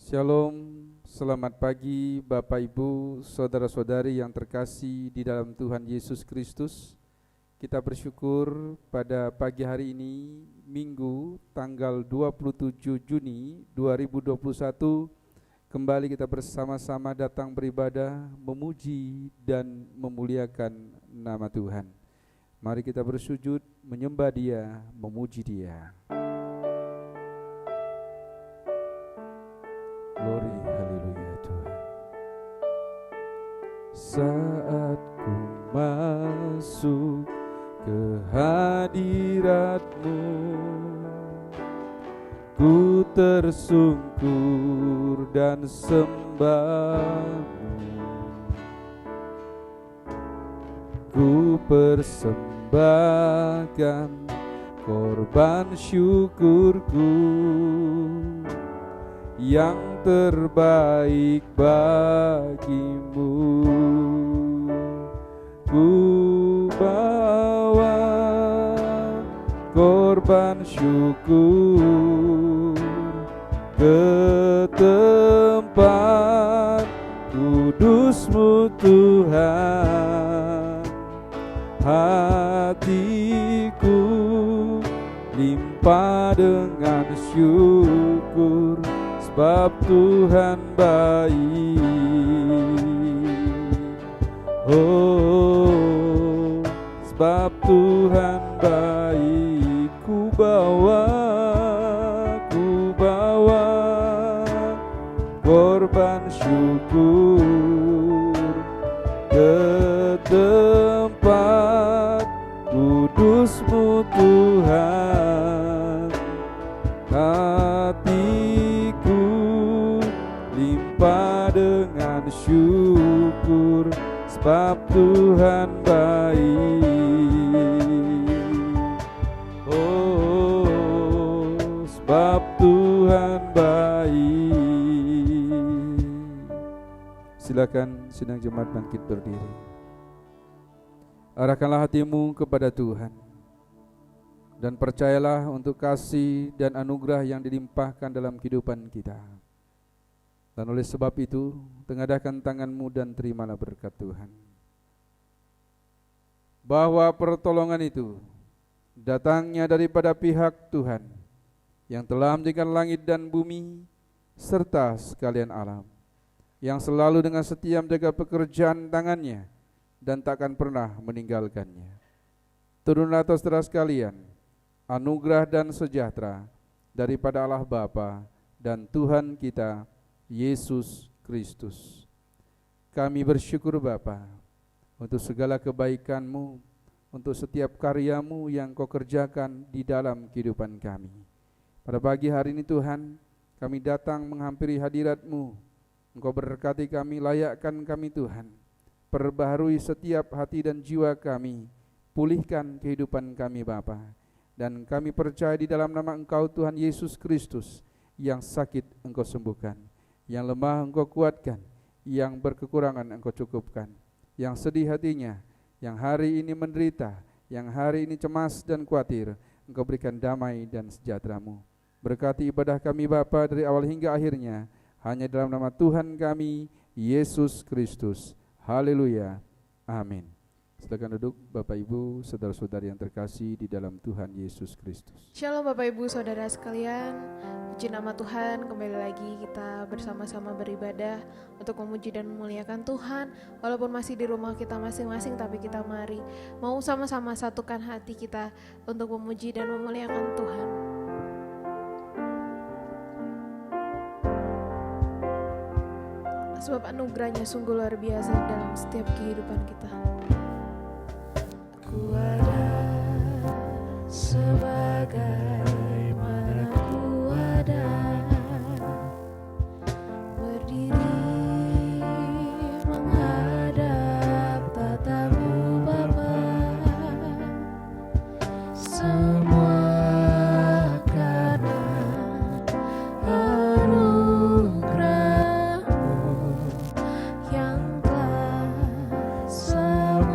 Shalom, selamat pagi Bapak Ibu, saudara-saudari yang terkasih di dalam Tuhan Yesus Kristus. Kita bersyukur pada pagi hari ini, Minggu tanggal 27 Juni 2021, kembali kita bersama-sama datang beribadah, memuji dan memuliakan nama Tuhan. Mari kita bersujud, menyembah Dia, memuji Dia. Glory, haleluya Tuhan. Saat ku masuk ke hadirat-Mu, ku tersungkur dan sembah-Mu. Ku persembahkan korban syukurku yang terbaik bagimu. Ku bawa korban syukur ke tempat kudus-Mu Tuhan. Hatiku limpah dengan syukur, sebab Tuhan baik. Oh, sebab Tuhan baik. Ku bawa korban syukur ke tempat kudus-Mu Tuhan. Hatiku limpah dengan syukur, sebab Tuhan baik. Oh, sebab Tuhan baik. Silakan sidang jemaat bangkit berdiri. Arahkanlah hatimu kepada Tuhan, dan percayalah untuk kasih dan anugerah yang dilimpahkan dalam kehidupan kita. Dan oleh sebab itu, tengadahkan tanganmu dan terimalah berkat Tuhan. Bahwa pertolongan itu datangnya daripada pihak Tuhan, yang telah menjadikan langit dan bumi, serta sekalian alam, yang selalu dengan setia menjaga pekerjaan tangannya, dan takkan pernah meninggalkannya. Turunlah atas saudara sekalian anugerah dan sejahtera daripada Allah Bapa dan Tuhan kita Yesus Kristus. Kami bersyukur Bapa untuk segala kebaikan-Mu, untuk setiap karya-Mu yang Kau kerjakan di dalam kehidupan kami. Pada pagi hari ini Tuhan, kami datang menghampiri hadirat-Mu. Engkau berkati kami, layakkan kami Tuhan. Perbaharui setiap hati dan jiwa kami, pulihkan kehidupan kami Bapa. Dan kami percaya di dalam nama Engkau Tuhan Yesus Kristus, yang sakit Engkau sembuhkan, yang lemah Engkau kuatkan, yang berkekurangan Engkau cukupkan, yang sedih hatinya, yang hari ini menderita, yang hari ini cemas dan khawatir, Engkau berikan damai dan sejahtera-Mu. Berkati ibadah kami Bapa dari awal hingga akhirnya, hanya dalam nama Tuhan kami Yesus Kristus. Haleluya, amin. Silakan duduk Bapak Ibu, saudara-saudari yang terkasih di dalam Tuhan Yesus Kristus. Shalom Bapak Ibu saudara sekalian, puji nama Tuhan. Kembali lagi kita bersama-sama beribadah untuk memuji dan memuliakan Tuhan. Walaupun masih di rumah kita masing-masing, tapi kita mari mau sama-sama satukan hati kita untuk memuji dan memuliakan Tuhan. Sebab anugerahnya sungguh luar biasa dalam setiap kehidupan kita. Ku ada sebagaimana ku ada, berdiri menghadap tatamu Bapa. Semua karena anugerah-Mu yang telah selamatkanku.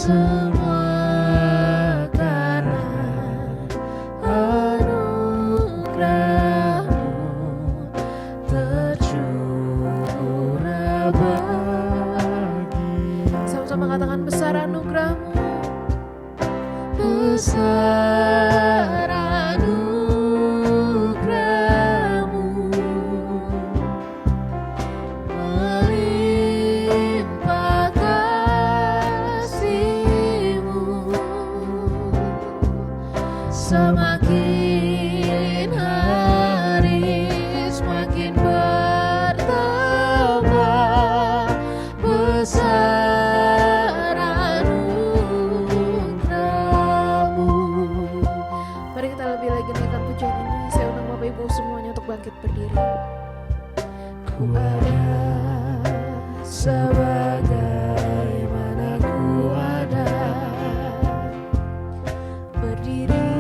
semua karena anugerah-Mu tercurah bagi. Sama-sama katakan besar anugerah-Mu. Besar anugerah-Mu, melimpah kasih-Mu, semakin hari semakin bertambah besar anugerah-Mu. Mari kita lebih lagi naikkan pujian ini. Saya undang Bapak Ibu semuanya untuk bangkit berdiri. Ku ada sebagaimana ku ada, berdiri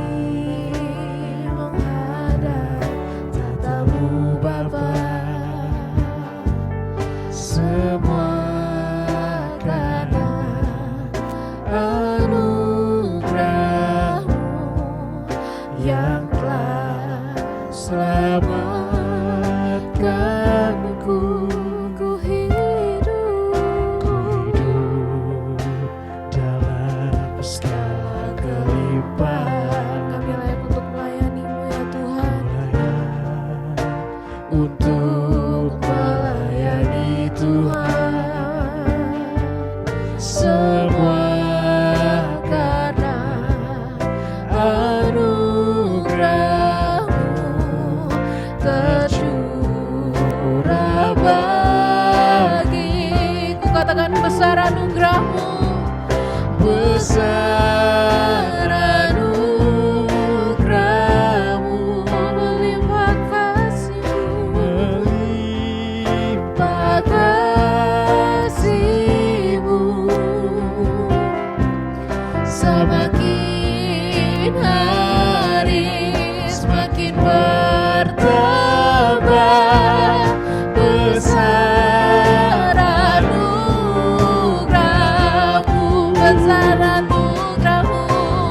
menghadap tatamu Bapa. Semua karena anugerah-Mu yang telah selamatkanku. Ku hidup dalam segala kelimpahan. Kami layak untuk melayani-Mu ya Tuhan. Untuk melayani Tuhan, semua karena anugerah-Mu tercurah bagi. Ku katakan besar anugerah-Mu, besar anugerah-Mu, melimpah kasih-Mu, melimpah kasih-Mu, semakin hari semakin bertambah besar anugerah-Mu, besar anugerah-Mu,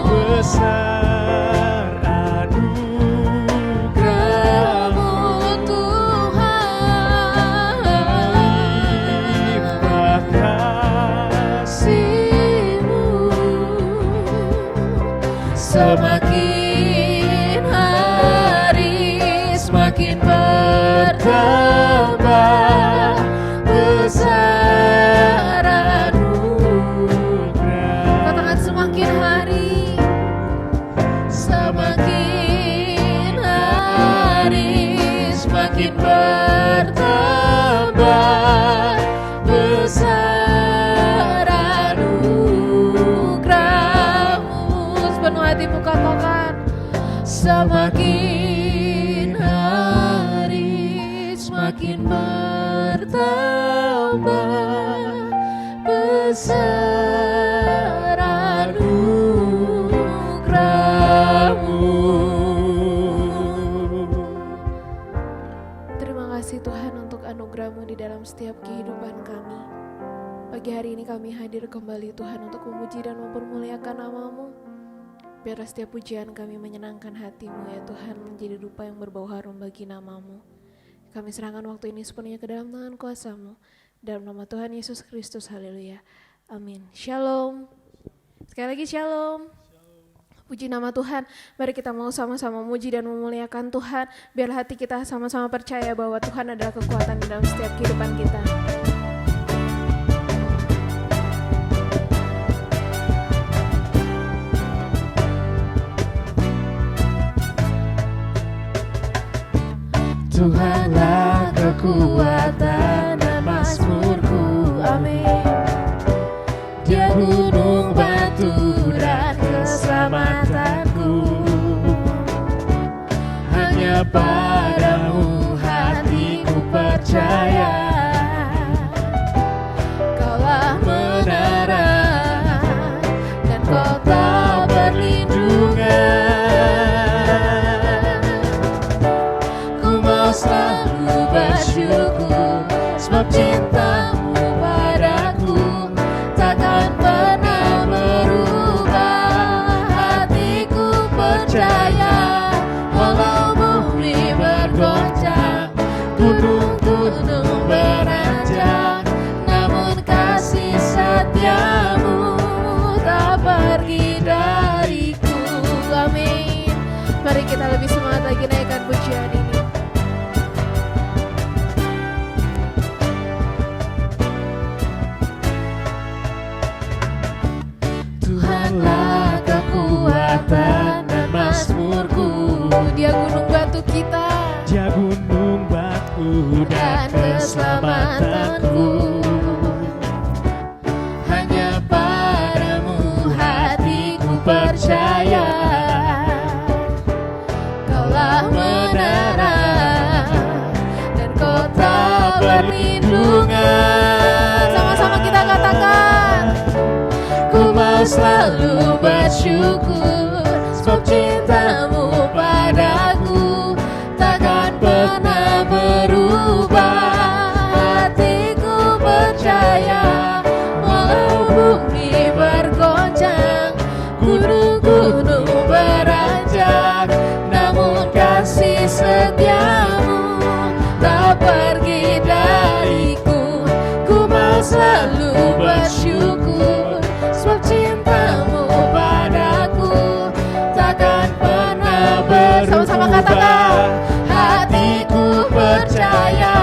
besar anugerah-Mu Tuhan, melimpah kasih-Mu, semakin hari semakin bertambah besar anugerah. Katakan semakin hari, Semakin hari semakin bertambah besar anugerah-Mu. sepenuh hatimu katakan. Semakin hari semakin bertambah besar anugerah-Mu. Terima kasih Tuhan untuk anugerah-Mu di dalam setiap kehidupan kami. Pagi hari ini kami hadir kembali Tuhan untuk memuji dan mempermuliakan nama-Mu. Biarlah setiap pujian kami menyenangkan hati-Mu ya Tuhan, menjadi dupa yang berbau harum bagi nama-Mu. Kami serahkan waktu ini sepenuhnya ke dalam tangan kuasa-Mu. Dalam nama Tuhan Yesus Kristus, haleluya. Amin. Shalom. Sekali lagi shalom. Puji nama Tuhan. Mari kita mau sama-sama memuji dan memuliakan Tuhan. Biarlah hati kita sama-sama percaya bahwa Tuhan adalah kekuatan di dalam setiap kehidupan kita. Tuhanlah kekuatan dan mazmurku, amin. Dia gunung batu dan keselamatanku. Hanya padamu hatiku percaya. Kaulah menara dan kota perlindungan. Ku mau selalu Tuhanlah kekuatan dan mazmurku. Dia gunung batu kita, Dia gunung batu dan keselamatanku. Hanya padamu hatiku percaya, Kaulah menara dan kota perlindungan. sama-sama kita katakan, Ku mau selalu bersyukur, sebab cintamu padaku takkan pernah berubah. Hatiku percaya, walau bumi bergoncang, gunung-gunung beranjak, namun kasih setiamu tak pergi dariku. Ku mau selalu bersyukur, sebab cintamu padaku takkan pernah berubah. Sama-sama katakan, hatiku percaya,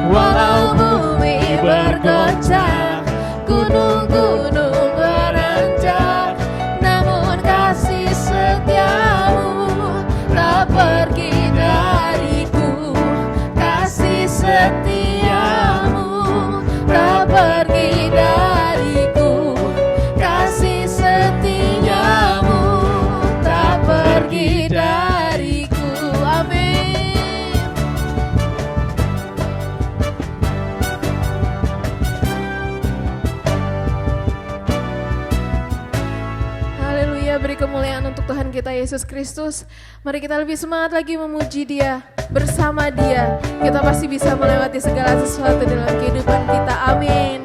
walau bumi bergoncang, gunung-gunung beranjak, namun kasih setiamu tak pergi dariku. Kasih setiamu tak pergi dariku. Kasih setiamu tak pergi dariku. Amin. haleluya, beri kemuliaan untuk Tuhan kita Yesus Kristus. Mari kita lebih semangat lagi memuji Dia. Bersama Dia kita pasti bisa melewati segala sesuatu dalam kehidupan kita. Amin.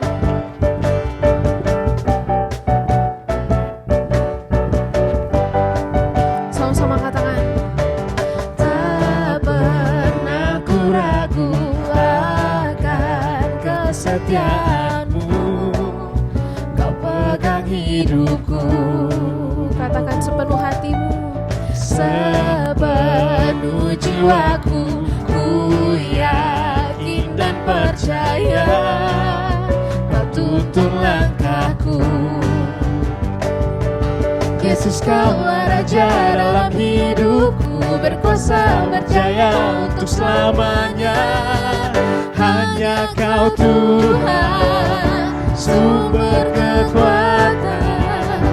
Sama-sama katakan, Tak pernah ku ragu akan kesetiaanmu, Kau pegang hidupku. katakan sepenuh hatimu, Sepenuh jiwaku, ku yakin dan percaya, Kau tuntun langkahku. Yesus, Kaulah Raja dalam hidupku, berkuasa berjaya untuk selamanya. Hanya Kau Tuhan, sumber kekuatan,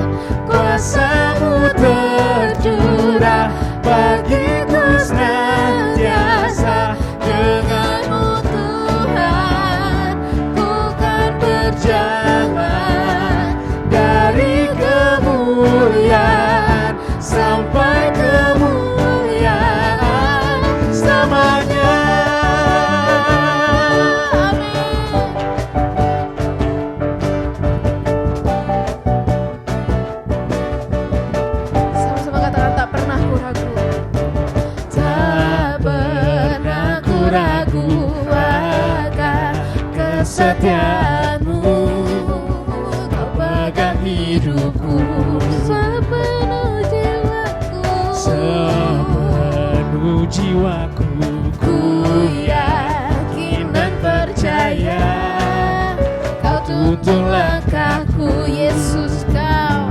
kuasa-Mu tercurah bagiku senantiasa. Dengan-Mu Tuhan, ku kan berjalan dari kemuliaan sampai kemuliaan selamanya. sama-sama katakan, tak pernah ku ragu. Tak pernah ku ragu akan kesetiaanmu, Kau pegang hidupku. Sepenuh jiwaku, Sepenuh jiwaku, ku yakin dan percaya, Kau tuntun langkahku. Yesus Kau,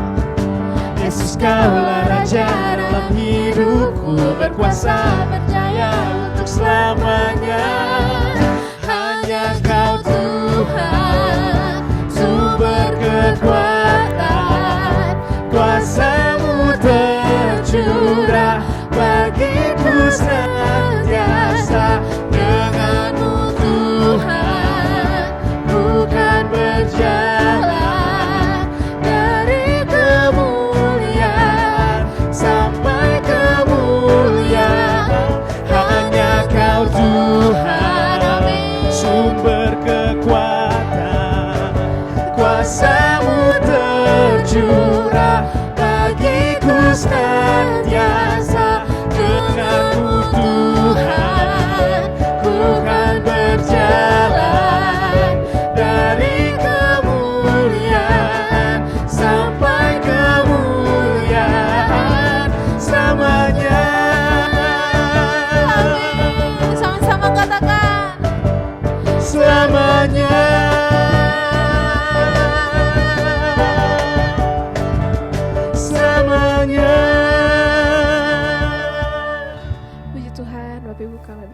Yesus, Kaulah Raja dalam hidupku, berkuasa berjaya untuk selamanya. Hanya Kau Tuhan, sumber kekuatan, kuasa-Mu tercurah bagiku senantiasa. Dengan-Mu Tuhan, ku kan berjalan dari kemuliaan sampai kemuliaan. Hanya Kau Tuhan, sumber kekuatan, kuasa-Mu tercurah bagiku senantiasa. Dengan-Mu Tuhan, ku kan berjalan dari kemuliaan sampai kemuliaan selamanya. sama-sama katakan, Selamanya.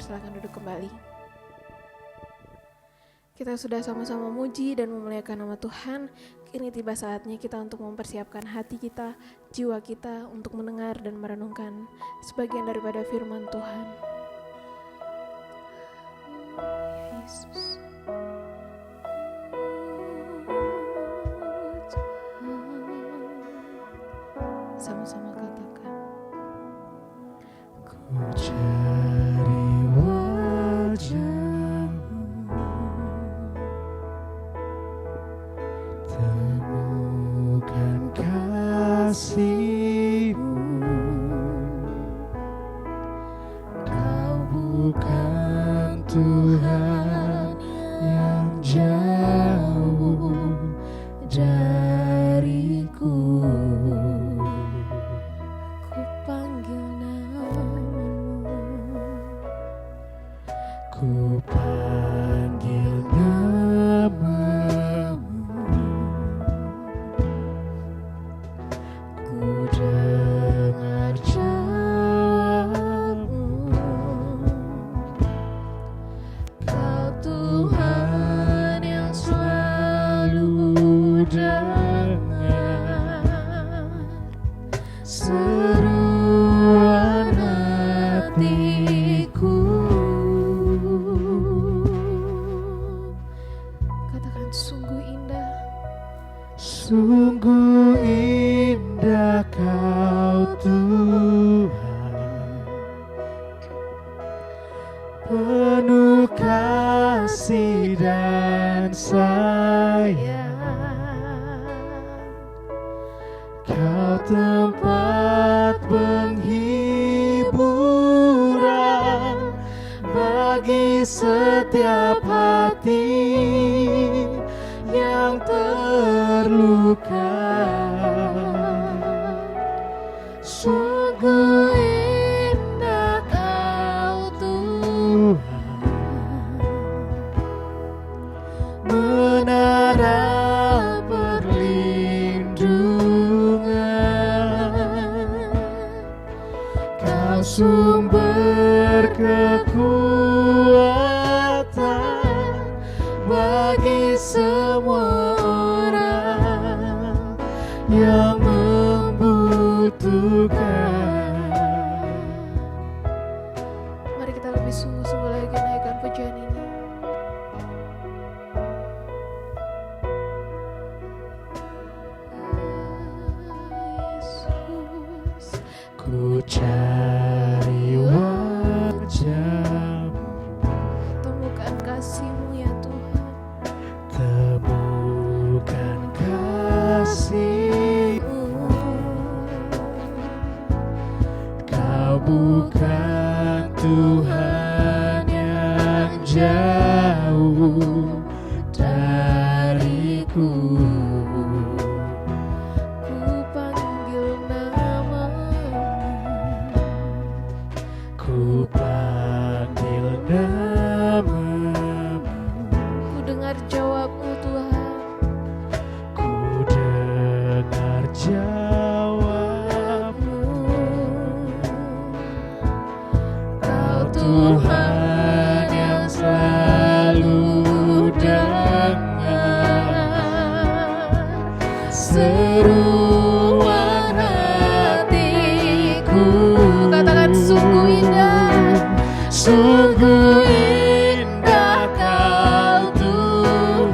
dipersilakan duduk kembali. Kita sudah sama-sama memuji dan memuliakan nama Tuhan. Kini tiba saatnya kita untuk mempersiapkan hati kita, jiwa kita untuk mendengar dan merenungkan sebagian daripada firman Tuhan. Yesus. Sama-sama katakan. Ku cari wajah-Mu, temukan kasih-Mu. Kau bukan Tuhan yang jauh dariku. Ku panggil nama-Mu, Ku panggil nama-Mu, ku dengar jawab-Mu. Kau Tuhan yang selalu dengar seruan hatiku. katakan sungguh indah. Sungguh indah Kau Tuhan, penuh kasih dan sayang. Kau tempat penghiburan bagi setiap hati yang terluka. Sungguh indah Kau Tuhan, menara perlindungan. Kau sumber kekuatan bagi semua orang yang membutuhkan. Mari kita lebih sungguh-sungguh lagi naikkan pujian ini. Yesus, Ku cari wajah-Mu, temukan kasih-Mu ya Tuhan. temukan kasih-Mu. Kau bukan Tuhan yang jauh dariku. Ku panggil nama-Mu, Ku panggil nama-Mu, ku dengar jawab-Mu Tuhan. ku dengar jawab-Mu. Kau Tuhan yang selalu dengar seruan hatiku. Katakan sungguh indah. Sungguh indah Kau Tuhan,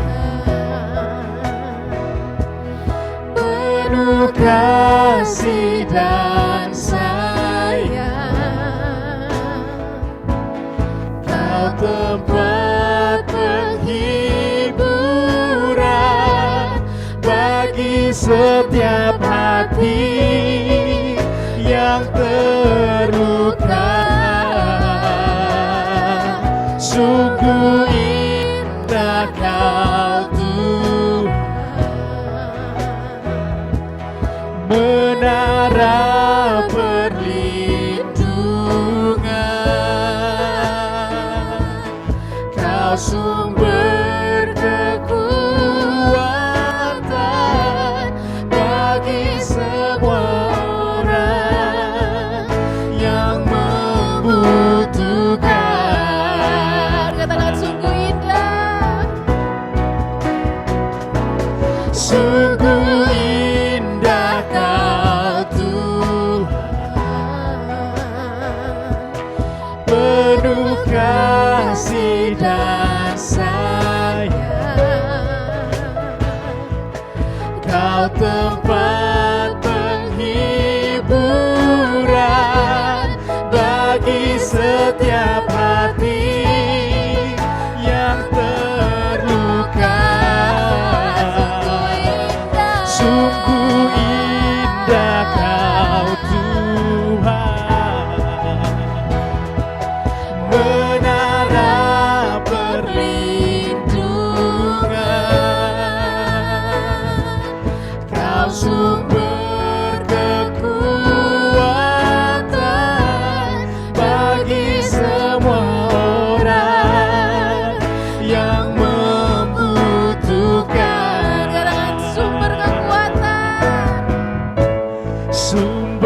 penuh kasih dan sayang. Kau tempat penghiburan bagi setiap hati yang terluka. Sungguh indah Kau Tuhan, menara perlindungan. Kau sumber kekuatan bagi semua orang yang membutuhkan.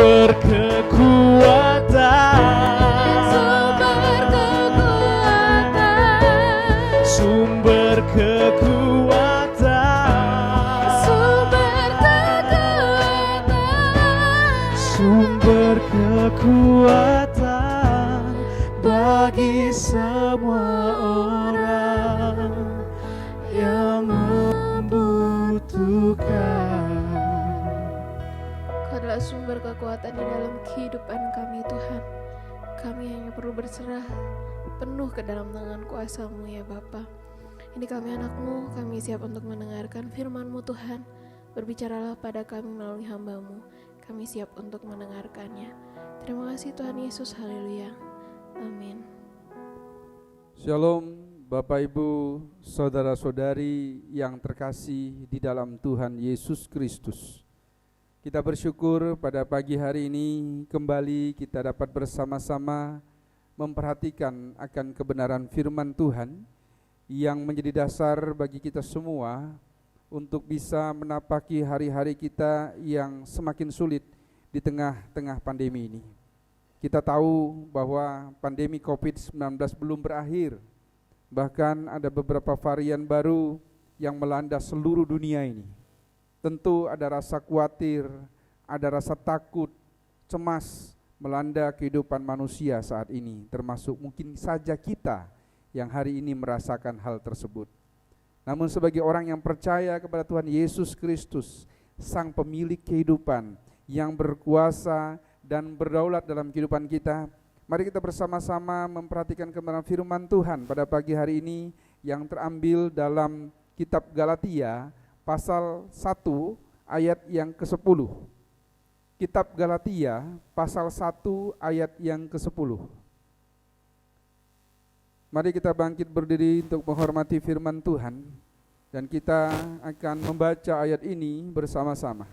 sumber kekuatan, sumber kekuatan, sumber kekuatan bagi semua orang yang membutuhkan. Kau adalah sumber kekuatan di dalam kehidupan kami Tuhan. Kami hanya perlu berserah penuh ke dalam tangan kuasa-Mu ya Bapa. Ini kami anak-Mu, kami siap untuk mendengarkan firman-Mu Tuhan. Berbicaralah pada kami melalui hamba-Mu, kami siap untuk mendengarkannya. Terima kasih Tuhan Yesus, haleluya. Amin. Shalom Bapak Ibu, saudara-saudari yang terkasih di dalam Tuhan Yesus Kristus. Kita bersyukur pada pagi hari ini kembali kita dapat bersama-sama memperhatikan akan kebenaran firman Tuhan yang menjadi dasar bagi kita semua untuk bisa menapaki hari-hari kita yang semakin sulit di tengah-tengah pandemi ini. Kita tahu bahwa pandemi COVID-19 belum berakhir. Bahkan ada beberapa varian baru yang melanda seluruh dunia ini. Tentu ada rasa khawatir, ada rasa takut, cemas melanda kehidupan manusia saat ini, termasuk mungkin saja kita yang hari ini merasakan hal tersebut. Namun sebagai orang yang percaya kepada Tuhan Yesus Kristus, Sang Pemilik kehidupan yang berkuasa dan berdaulat dalam kehidupan kita, mari kita bersama-sama memperhatikan kebenaran firman Tuhan pada pagi hari ini yang terambil dalam kitab Galatia pasal 1 ayat yang ke-10. Kitab Galatia pasal 1 ayat yang ke-10. Mari kita bangkit berdiri untuk menghormati firman Tuhan dan kita akan membaca ayat ini bersama-sama.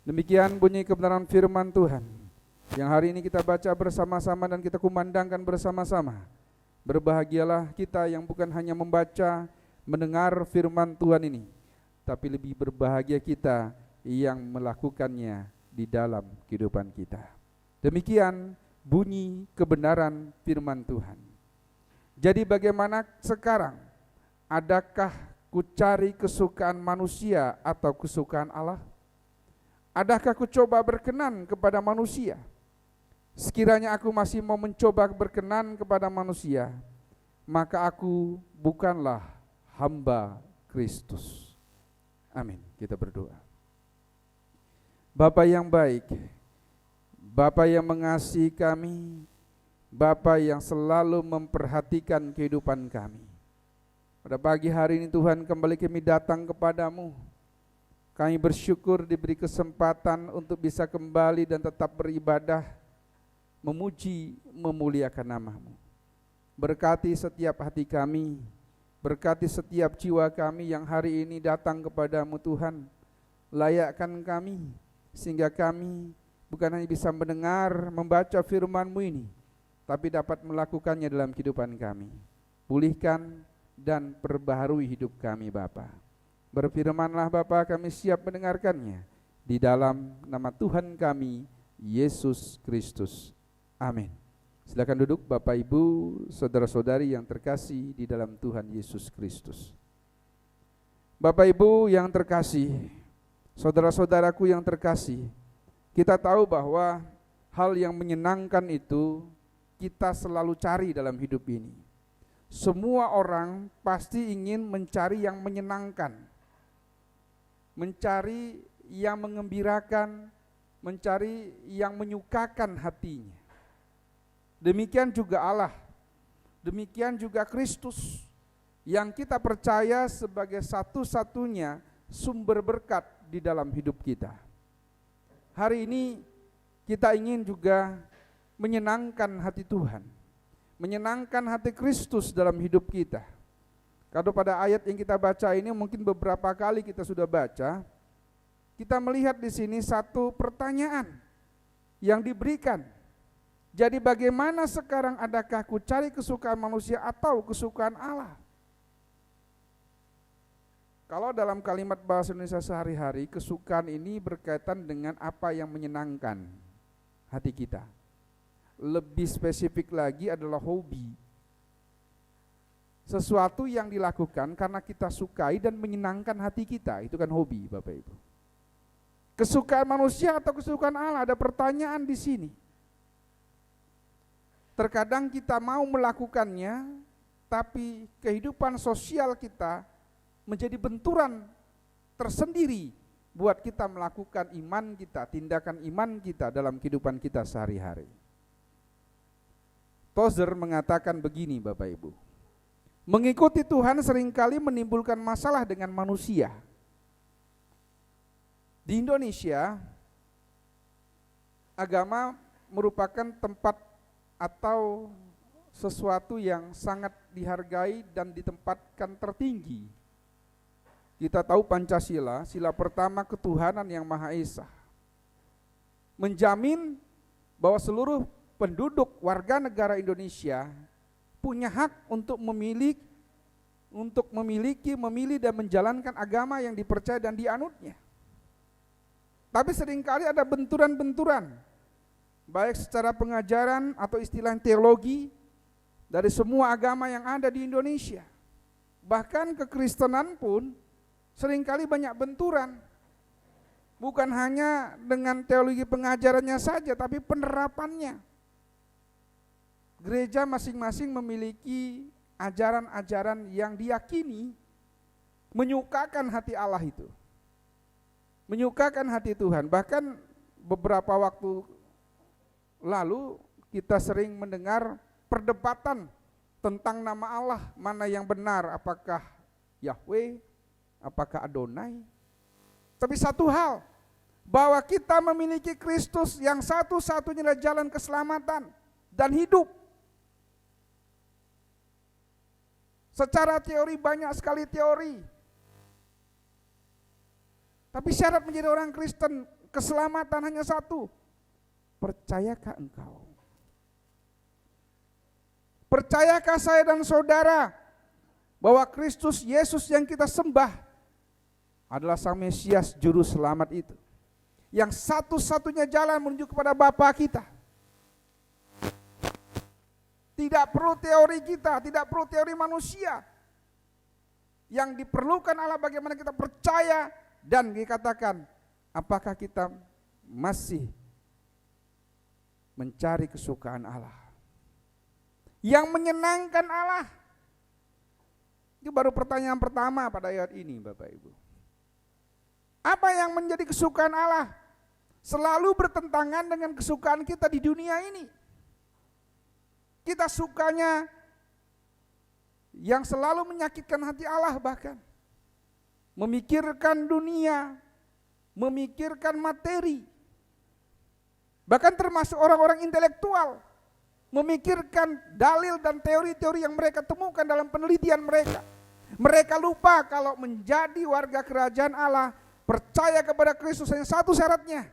Demikian bunyi kebenaran firman Tuhan yang hari ini kita baca bersama-sama dan kita kumandangkan bersama-sama. Berbahagialah kita yang bukan hanya membaca, mendengar firman Tuhan ini, tapi lebih berbahagia kita yang melakukannya di dalam kehidupan kita. Demikian bunyi kebenaran firman Tuhan. Jadi bagaimana sekarang? Adakah ku cari kesukaan manusia atau kesukaan Allah? Adakah ku coba berkenan kepada manusia? Sekiranya aku masih mau mencoba berkenan kepada manusia, maka aku bukanlah hamba Kristus. Amin. Kita berdoa. Bapa yang baik, Bapa yang mengasihi kami, Bapa yang selalu memperhatikan kehidupan kami. Pada pagi hari ini Tuhan, kembali kami datang kepadamu. Kami bersyukur diberi kesempatan untuk bisa kembali dan tetap beribadah, memuji, memuliakan nama-Mu. Berkati setiap hati kami, berkati setiap jiwa kami yang hari ini datang kepadamu Tuhan. Layakkan kami, sehingga kami bukan hanya bisa mendengar, membaca firman-Mu ini, tapi dapat melakukannya dalam kehidupan kami. Pulihkan dan perbaharui hidup kami Bapa. Berfirmanlah Bapa, kami siap mendengarkannya. Di dalam nama Tuhan kami, Yesus Kristus. Amin. Silakan duduk Bapak Ibu, saudara-saudari yang terkasih di dalam Tuhan Yesus Kristus. Bapak Ibu yang terkasih, saudara-saudaraku yang terkasih, kita tahu bahwa hal yang menyenangkan itu kita selalu cari dalam hidup ini. Semua orang pasti ingin mencari yang menyenangkan, mencari yang mengembirakan, mencari yang menyukakan hatinya. Demikian juga Allah, demikian juga Kristus yang kita percaya sebagai satu-satunya sumber berkat di dalam hidup kita. Hari ini kita ingin juga menyenangkan hati Tuhan, menyenangkan hati Kristus dalam hidup kita. Kalau pada ayat yang kita baca ini mungkin beberapa kali kita sudah baca, kita melihat di sini satu pertanyaan yang diberikan. Jadi bagaimana sekarang, adakah ku cari kesukaan manusia atau kesukaan Allah? Kalau dalam kalimat bahasa Indonesia sehari-hari, kesukaan ini berkaitan dengan apa yang menyenangkan hati kita. Lebih spesifik lagi adalah hobi. Sesuatu yang dilakukan karena kita sukai dan menyenangkan hati kita, itu kan hobi, Bapak Ibu. Kesukaan manusia atau kesukaan Allah, ada pertanyaan di sini. Terkadang kita mau melakukannya, tapi kehidupan sosial kita menjadi benturan tersendiri buat kita melakukan iman kita, tindakan iman kita dalam kehidupan kita sehari-hari. Tozer mengatakan begini, Bapak Ibu. Mengikuti Tuhan seringkali menimbulkan masalah dengan manusia. Di Indonesia, agama merupakan tempat atau sesuatu yang sangat dihargai dan ditempatkan tertinggi. Kita tahu Pancasila, sila pertama ketuhanan yang Maha Esa, menjamin bahwa seluruh penduduk warga negara Indonesia punya hak untuk memilih, memilih dan menjalankan agama yang dipercaya dan dianutnya. Tapi seringkali ada benturan-benturan, baik secara pengajaran atau istilah teologi dari semua agama yang ada di Indonesia. Bahkan kekristenan pun seringkali banyak benturan. Bukan hanya dengan teologi pengajarannya saja, tapi penerapannya. Gereja masing-masing memiliki ajaran-ajaran yang diyakini menyukakan hati Allah itu, menyukakan hati Tuhan. Bahkan beberapa waktu lalu kita sering mendengar perdebatan tentang nama Allah, mana yang benar, apakah Yahweh, apakah Adonai. Tapi satu hal, bahwa kita memiliki Kristus yang satu-satunya jalan keselamatan dan hidup. Secara teori banyak sekali teori. Tapi syarat menjadi orang Kristen, keselamatan hanya satu. Percayakah engkau? Percayakah saya dan saudara bahwa Kristus Yesus yang kita sembah adalah Sang Mesias Juru Selamat itu, yang satu-satunya jalan menuju kepada Bapa kita? Tidak perlu teori kita, tidak perlu teori manusia. Yang diperlukan Allah bagaimana kita percaya dan dikatakan, apakah kita masih mencari kesukaan Allah yang menyenangkan Allah. Itu baru pertanyaan pertama pada ayat ini, Bapak Ibu. Apa yang menjadi kesukaan Allah? Selalu bertentangan dengan kesukaan kita di dunia ini. Kita sukanya yang selalu menyakitkan hati Allah, bahkan memikirkan dunia, memikirkan materi. Bahkan termasuk orang-orang intelektual, memikirkan dalil dan teori-teori yang mereka temukan dalam penelitian mereka. Mereka lupa kalau menjadi warga kerajaan Allah, percaya kepada Kristus hanya satu syaratnya,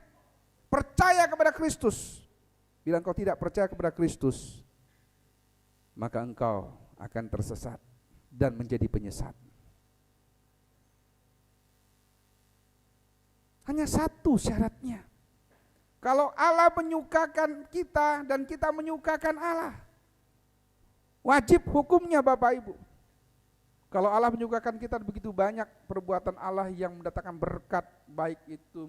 percaya kepada Kristus. Bila engkau tidak percaya kepada Kristus, maka engkau akan tersesat dan menjadi penyesat. Hanya satu syaratnya. Kalau Allah menyukakan kita dan kita menyukakan Allah, wajib hukumnya Bapak Ibu. Kalau Allah menyukakan kita, begitu banyak perbuatan Allah yang mendatangkan berkat, baik itu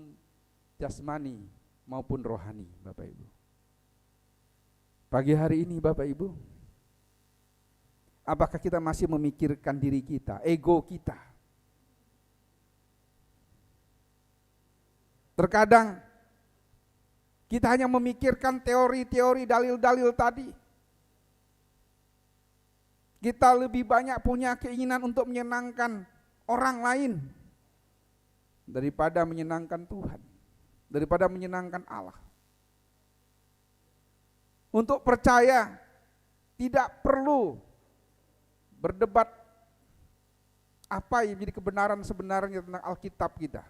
jasmani maupun rohani, Bapak Ibu. Pagi hari ini Bapak Ibu, apakah kita masih memikirkan diri kita, ego kita? Terkadang kita hanya memikirkan teori-teori, dalil-dalil tadi. Kita lebih banyak punya keinginan untuk menyenangkan orang lain daripada menyenangkan Tuhan, daripada menyenangkan Allah. Untuk percaya tidak perlu berdebat apa yang menjadi kebenaran sebenarnya tentang Alkitab kita.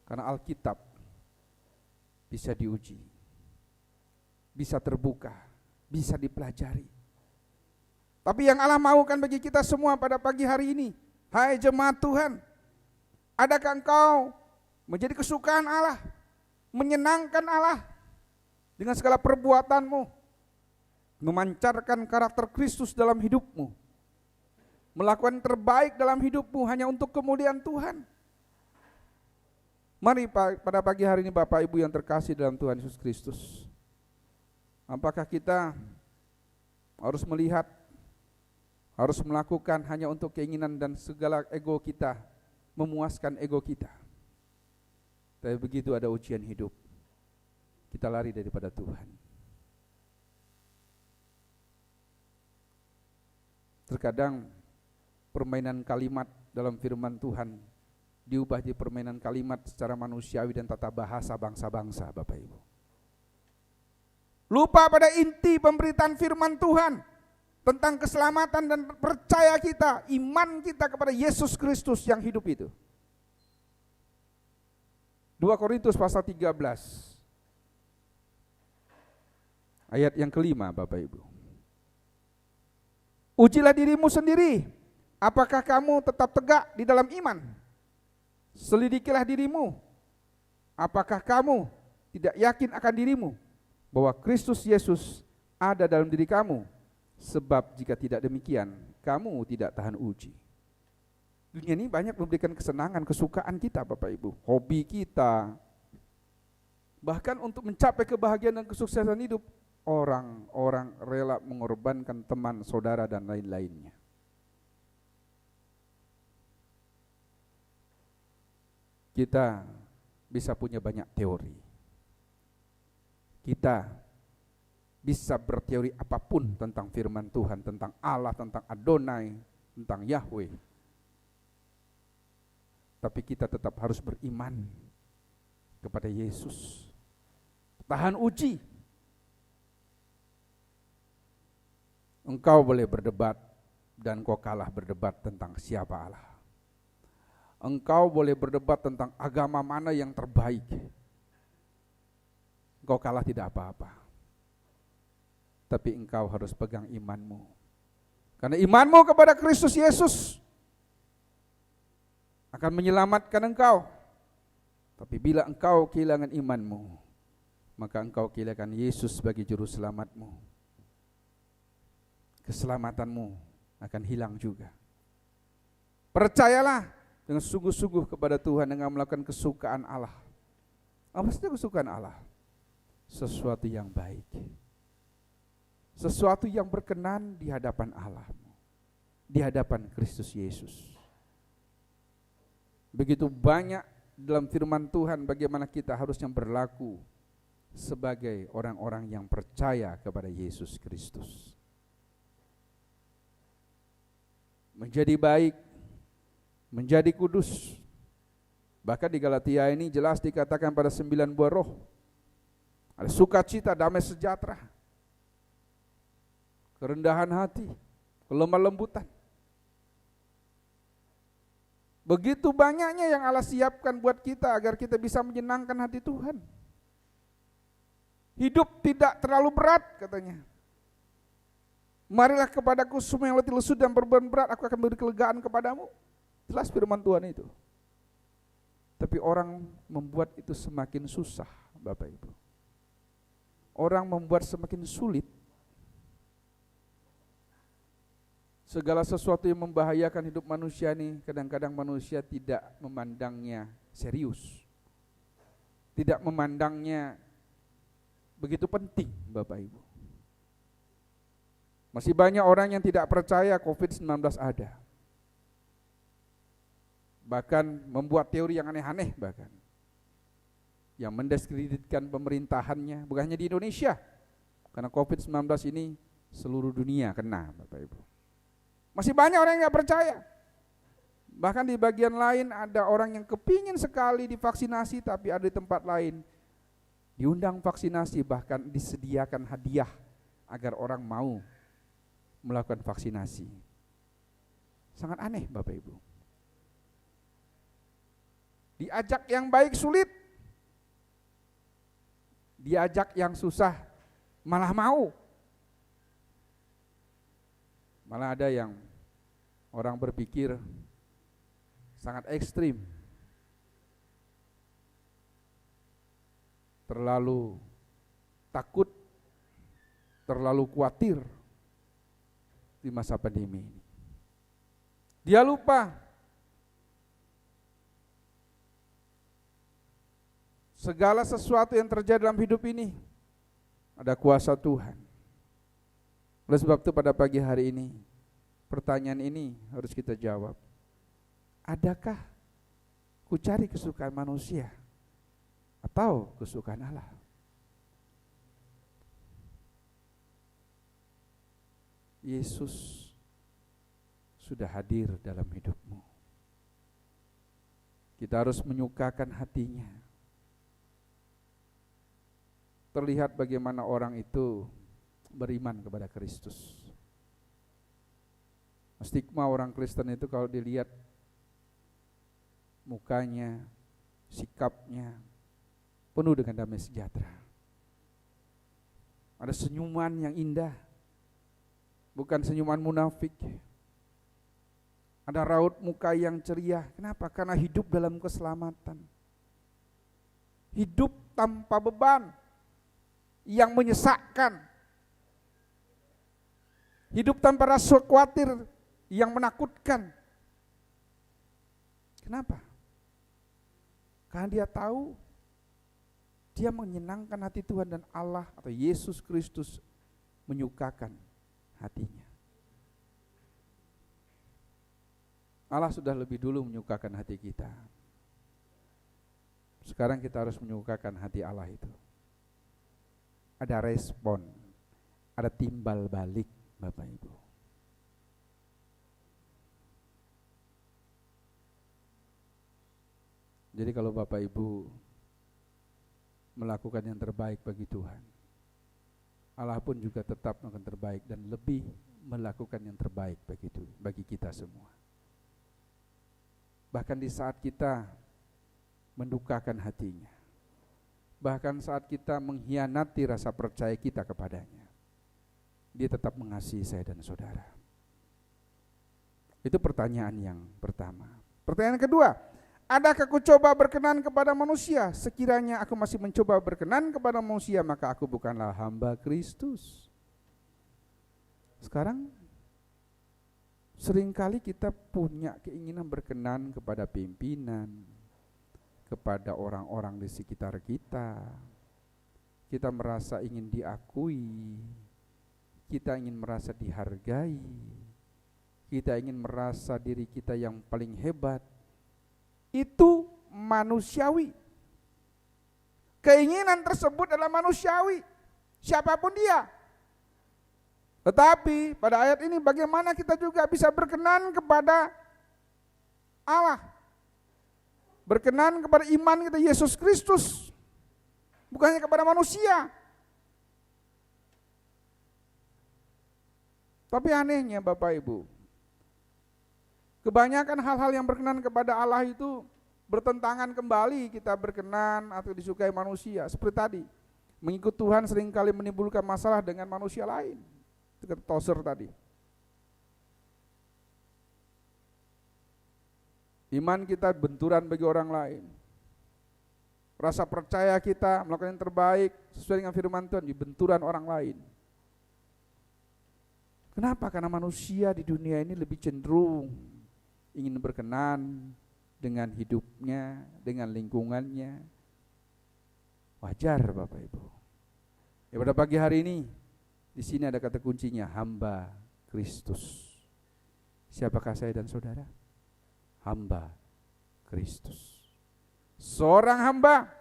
Karena Alkitab bisa diuji, bisa terbuka, bisa dipelajari. Tapi yang Allah maukan bagi kita semua pada pagi hari ini, Hai jemaat Tuhan, adakah engkau menjadi kesukaan Allah, menyenangkan Allah dengan segala perbuatanmu, memancarkan karakter Kristus dalam hidupmu, melakukan yang terbaik dalam hidupmu hanya untuk kemuliaan Tuhan? Mari pada pagi hari ini Bapak Ibu yang terkasih dalam Tuhan Yesus Kristus, apakah kita harus melihat, harus melakukan hanya untuk keinginan dan segala ego kita, memuaskan ego kita? Tapi begitu ada ujian hidup, kita lari daripada Tuhan. Terkadang permainan kalimat dalam firman Tuhan diubah jadi permainan kalimat secara manusiawi dan tata bahasa bangsa-bangsa, Bapak Ibu. Lupa pada inti pemberitaan firman Tuhan tentang keselamatan dan percaya kita, iman kita kepada Yesus Kristus yang hidup itu. 2 Korintus pasal 13 ayat yang kelima, Bapak Ibu. Ujilah dirimu sendiri, apakah kamu tetap tegak di dalam iman? Selidikilah dirimu, apakah kamu tidak yakin akan dirimu bahwa Kristus Yesus ada dalam diri kamu? Sebab jika tidak demikian, kamu tidak tahan uji. Dunia ini banyak memberikan kesenangan, kesukaan kita, Bapak Ibu, hobi kita. Bahkan untuk mencapai kebahagiaan dan kesuksesan hidup, orang-orang rela mengorbankan teman, saudara, dan lain-lainnya. Kita bisa punya banyak teori. Kita bisa berteori apapun tentang firman Tuhan, tentang Allah, tentang Adonai, tentang Yahweh. Tapi kita tetap harus beriman kepada Yesus. Tahan uji. Engkau boleh berdebat dan kau kalah berdebat tentang siapa Allah. Engkau boleh berdebat tentang agama mana yang terbaik. Engkau kalah tidak apa-apa. Tapi engkau harus pegang imanmu. Karena imanmu kepada Kristus Yesus akan menyelamatkan engkau. Tapi bila engkau kehilangan imanmu, maka engkau kehilangan Yesus sebagai juru selamatmu. Keselamatanmu akan hilang juga. Percayalah dengan sungguh-sungguh kepada Tuhan dengan melakukan kesukaan Allah. Apa saja kesukaan Allah? Sesuatu yang baik, sesuatu yang berkenan di hadapan Allah, di hadapan Kristus Yesus. Begitu banyak dalam firman Tuhan bagaimana kita harusnya berlaku sebagai orang-orang yang percaya kepada Yesus Kristus. Menjadi baik, menjadi kudus. Bahkan di Galatia ini jelas dikatakan pada 9 buah roh. Ada sukacita, damai sejahtera, kerendahan hati, kelemah lembutan. Begitu banyaknya yang Allah siapkan buat kita agar kita bisa menyenangkan hati Tuhan. Hidup tidak terlalu berat katanya. Marilah kepadaku semua yang letih lesu dan beban berat, aku akan beri kelegaan kepadamu. Jelas firman Tuhan itu. Tapi orang membuat itu semakin susah, Bapak Ibu. Orang membuat semakin sulit. Segala sesuatu yang membahayakan hidup manusia ini, kadang-kadang manusia tidak memandangnya serius. Tidak memandangnya begitu penting, Bapak Ibu. Masih banyak orang yang tidak percaya COVID-19 ada. Bahkan membuat teori yang aneh-aneh bahkan. Yang mendiskreditkan pemerintahannya, bukan hanya di Indonesia. Karena COVID-19 ini seluruh dunia kena, Bapak Ibu. Masih banyak orang yang gak percaya. Bahkan di bagian lain ada orang yang kepingin sekali divaksinasi, tapi ada di tempat lain diundang vaksinasi, bahkan disediakan hadiah agar orang mau melakukan vaksinasi. Sangat aneh, Bapak Ibu. Diajak yang baik sulit, diajak yang susah malah mau. Malah ada yang orang berpikir sangat ekstrim, terlalu takut, terlalu khawatir di masa pandemi ini. Dia lupa segala sesuatu yang terjadi dalam hidup ini ada kuasa Tuhan. Oleh sebab itu pada pagi hari ini, pertanyaan ini harus kita jawab. Adakah ku cari kesukaan manusia atau kesukaan Allah? Yesus sudah hadir dalam hidupmu. Kita harus menyukakan hatinya. Terlihat bagaimana orang itu beriman kepada Kristus. Stigma orang Kristen itu kalau dilihat mukanya, sikapnya penuh dengan damai sejahtera. Ada senyuman yang indah, bukan senyuman munafik. Ada raut muka yang ceria. Kenapa? Karena hidup dalam keselamatan. Hidup tanpa beban yang menyesakkan. Hidup tanpa rasa khawatir yang menakutkan. Kenapa? Karena dia tahu dia menyenangkan hati Tuhan dan Allah atau Yesus Kristus menyukakan hatinya. Allah sudah lebih dulu menyukakan hati kita. Sekarang kita harus menyukakan hati Allah itu. Ada respon, ada timbal balik, Bapak Ibu. Jadi kalau Bapak Ibu melakukan yang terbaik bagi Tuhan, Allah pun juga tetap melakukan terbaik dan lebih melakukan yang terbaik bagi kita semua. Bahkan di saat kita mendukakan hatinya, bahkan saat kita mengkhianati rasa percaya kita kepadanya, dia tetap mengasihi saya dan saudara. Itu pertanyaan yang pertama. Pertanyaan kedua, adakah aku coba berkenan kepada manusia? Sekiranya aku masih mencoba berkenan kepada manusia, maka aku bukanlah hamba Kristus. Sekarang seringkali kita punya keinginan berkenan kepada pimpinan, kepada orang-orang di sekitar kita. Kita merasa ingin diakui, kita ingin merasa dihargai, kita ingin merasa diri kita yang paling hebat. Itu manusiawi. Keinginan tersebut adalah manusiawi, siapapun dia. Tetapi pada ayat ini bagaimana kita juga bisa berkenan kepada Allah, berkenan kepada iman kita Yesus Kristus, bukannya kepada manusia. Tapi anehnya Bapak Ibu, kebanyakan hal-hal yang berkenan kepada Allah itu bertentangan kembali kita berkenan atau disukai manusia. Seperti tadi, mengikut Tuhan seringkali menimbulkan masalah dengan manusia lain. Itu kata Tozer tadi. Iman kita benturan bagi orang lain. Rasa percaya kita melakukan yang terbaik sesuai dengan firman Tuhan dibenturan orang lain. Kenapa? Karena manusia di dunia ini lebih cenderung ingin berkenan dengan hidupnya, dengan lingkungannya. Wajar Bapak Ibu. Ya pada pagi hari ini, di sini ada kata kuncinya, hamba Kristus. Siapakah saya dan saudara? Hamba Kristus. Seorang hamba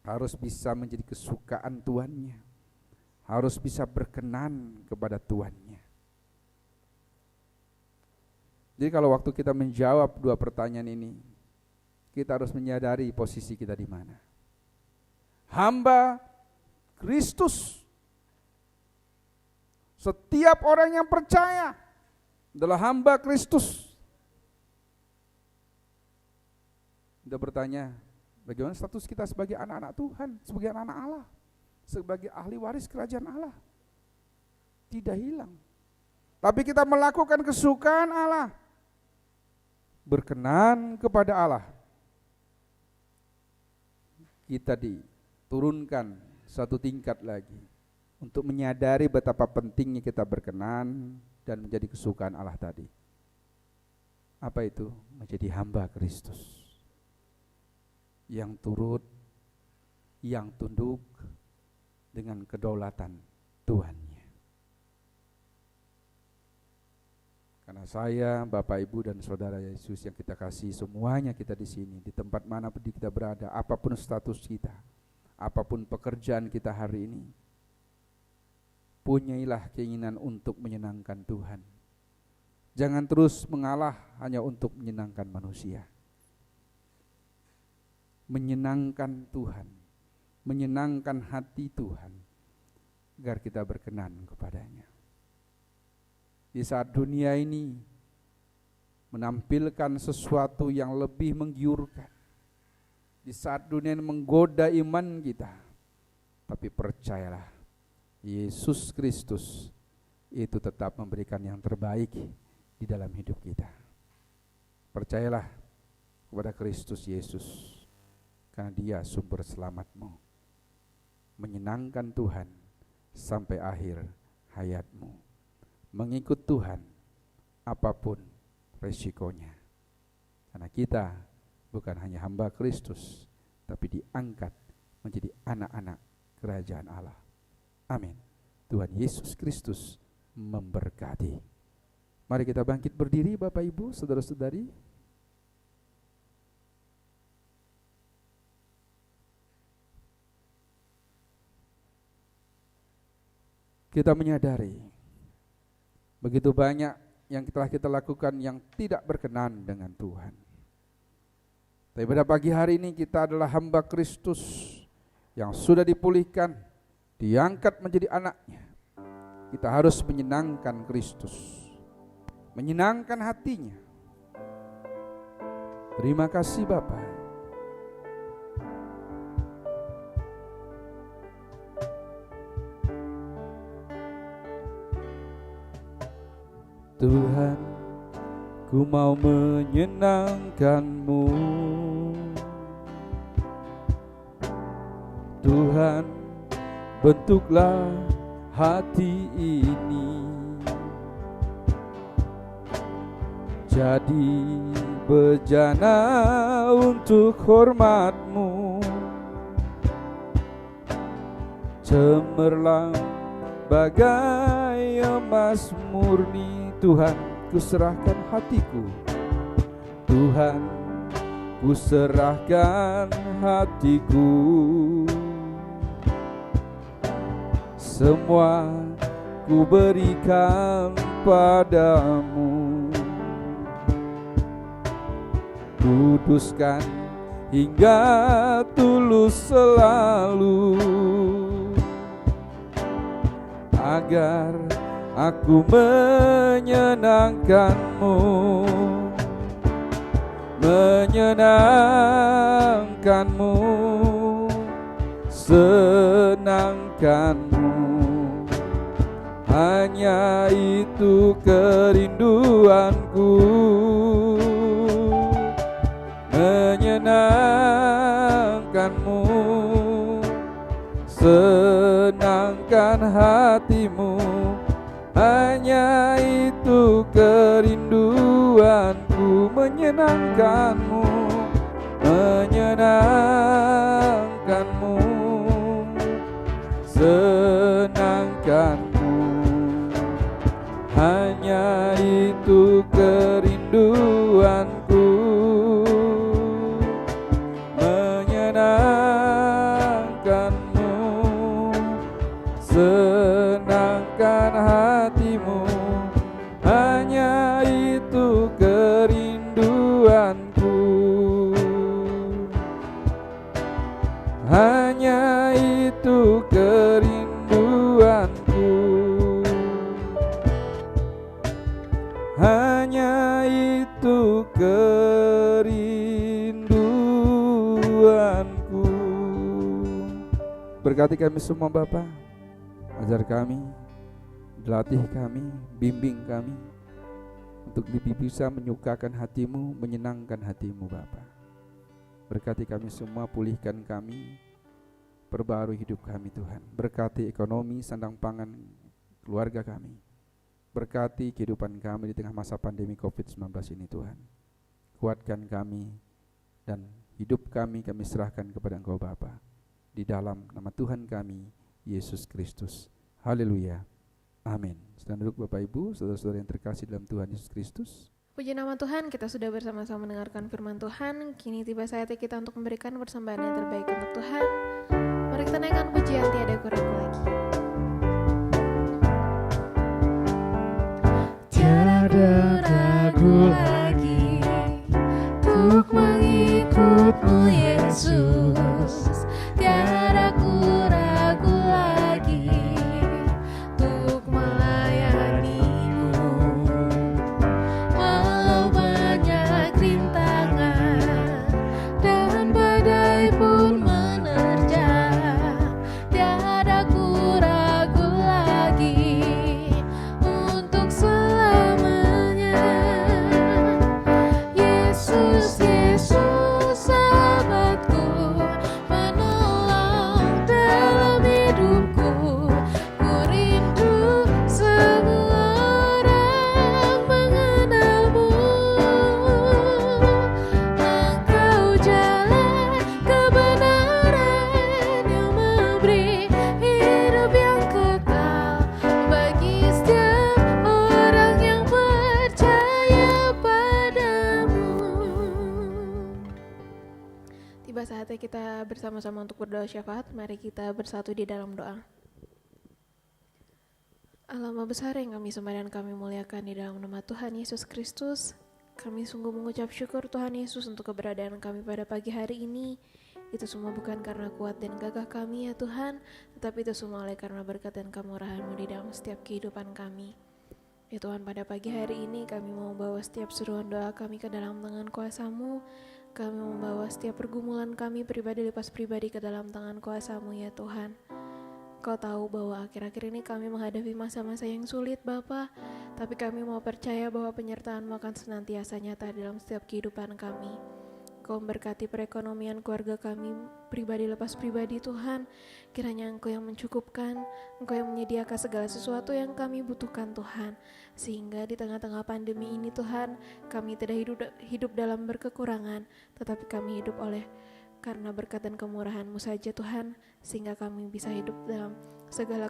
harus bisa menjadi kesukaan Tuannya, harus bisa berkenan kepada Tuannya. Jadi kalau waktu kita menjawab dua pertanyaan ini, kita harus menyadari posisi kita di mana. Hamba Kristus. Setiap orang yang percaya adalah hamba Kristus. Kita bertanya, bagaimana status kita sebagai anak-anak Tuhan, sebagai anak-anak Allah, sebagai ahli waris kerajaan Allah? Tidak hilang. Tapi kita melakukan kesukaan Allah. berkenan kepada Allah, kita diturunkan satu tingkat lagi untuk menyadari betapa pentingnya kita berkenan dan menjadi kesukaan Allah tadi. Apa itu? Menjadi hamba Kristus yang turut, yang tunduk dengan kedaulatan Tuhannya. Karena saya, Bapak, Ibu, dan Saudara Yesus yang kita kasih, semuanya kita di sini, di tempat mana pun kita berada, apapun status kita, apapun pekerjaan kita hari ini, punyailah keinginan untuk menyenangkan Tuhan. Jangan terus mengalah hanya untuk menyenangkan manusia. Menyenangkan Tuhan, menyenangkan hati Tuhan, agar kita berkenan kepadanya. Di saat dunia ini menampilkan sesuatu yang lebih menggiurkan, di saat dunia ini menggoda iman kita, tapi percayalah, Yesus Kristus itu tetap memberikan yang terbaik di dalam hidup kita. Percayalah kepada Kristus Yesus, karena Dia sumber selamatmu. Menyenangkan Tuhan sampai akhir hayatmu. Mengikut Tuhan apapun resikonya. Karena kita bukan hanya hamba Kristus, tapi diangkat menjadi anak-anak kerajaan Allah. Amin. Tuhan Yesus Kristus memberkati. Mari kita bangkit berdiri, Bapak, Ibu, saudara-saudari. Kita menyadari begitu banyak yang telah kita lakukan yang tidak berkenan dengan Tuhan. Tapi pada pagi hari ini kita adalah hamba Kristus yang sudah dipulihkan, diangkat menjadi anaknya. Kita harus menyenangkan Kristus, menyenangkan hatinya. Terima kasih Bapa. Tuhan, ku mau menyenangkan-Mu. Tuhan, bentuklah hati ini jadi bejana untuk hormat-Mu, cemerlang bagai emas murni. Tuhan, ku serahkan hatiku. Tuhan, ku serahkan hatiku. Semua ku berikan padamu. Kuduskan hingga tulus selalu, agar aku menyenangkan-Mu, menyenangkan-Mu, senangkan-Mu. Hanya itu kerinduanku, menyenangkan-Mu, senangkan hatimu. Hanya itu kerinduanku, menyenangkan-Mu, menyenangkan-Mu, senangkan-Mu. Hanya itu kerinduanku, menyenangkan-Mu, senangkan hatimu. Hanya itu kerinduanku, hanya itu kerinduanku, hanya itu kerinduanku. Berkati kami semua Bapa. Ajar kami, latih kami, bimbing kami, untuk lebih bisa menyukakan hati-Mu, menyenangkan hati-Mu Bapa. Berkati kami semua, pulihkan kami, perbarui hidup kami Tuhan. Berkati ekonomi, sandang pangan keluarga kami. Berkati kehidupan kami di tengah masa pandemi COVID-19 ini Tuhan. Kuatkan kami dan hidup kami serahkan kepada Engkau Bapa. Di dalam nama Tuhan kami, Yesus Kristus. Haleluya. Amin. Sedang duduk Bapak Ibu, saudara-saudara yang terkasih dalam Tuhan Yesus Kristus. Puji nama Tuhan, kita sudah bersama-sama mendengarkan firman Tuhan. Kini tiba saatnya kita untuk memberikan persembahan yang terbaik untuk Tuhan. Mari kita naikkan pujian tiada kurang lagi. Tiada ragu lagi untuk mengikut-Mu Yesus. Tiada ku ragu lagi untuk melayani-Mu. Walau banyak rintangan dan badai pun menerjang, tiada ku ragu lagi untuk selamanya. Yesus, Yesus sahabatku, menolong dalam hidupku. Ku rindu semua orang mengenal-Mu. Engkau jalan kebenaran yang memberi hidup yang kekal bagi setiap orang yang percaya padamu. Tiba saatnya kita bersama-sama untuk berdoa syafaat. Mari kita bersatu di dalam doa. Allah Maha Besar yang kami sembah dan kami muliakan di dalam nama Tuhan Yesus Kristus. Kami sungguh mengucap syukur Tuhan Yesus untuk keberadaan kami pada pagi hari ini. Itu semua bukan karena kuat dan gagah kami ya Tuhan, tetapi itu semua oleh karena berkat dan kemurahan-Mu di dalam setiap kehidupan kami. Ya Tuhan, pada pagi hari ini kami mau bawa setiap seruan doa kami ke dalam tangan kuasa-Mu. Kami membawa setiap pergumulan kami pribadi lepas pribadi ke dalam tangan kuasa-Mu ya Tuhan. Kau tahu bahwa akhir-akhir ini kami menghadapi masa-masa yang sulit Bapa, tapi kami mau percaya bahwa penyertaan-Mu akan senantiasa nyata dalam setiap kehidupan kami. Kau memberkati perekonomian keluarga kami pribadi lepas pribadi Tuhan. Kiranya Engkau yang mencukupkan, Engkau yang menyediakan segala sesuatu yang kami butuhkan Tuhan. Sehingga di tengah-tengah pandemi ini Tuhan, kami tidak hidup dalam berkekurangan, tetapi kami hidup karena berkat dan kemurahan-Mu saja Tuhan, sehingga kami bisa hidup dalam segala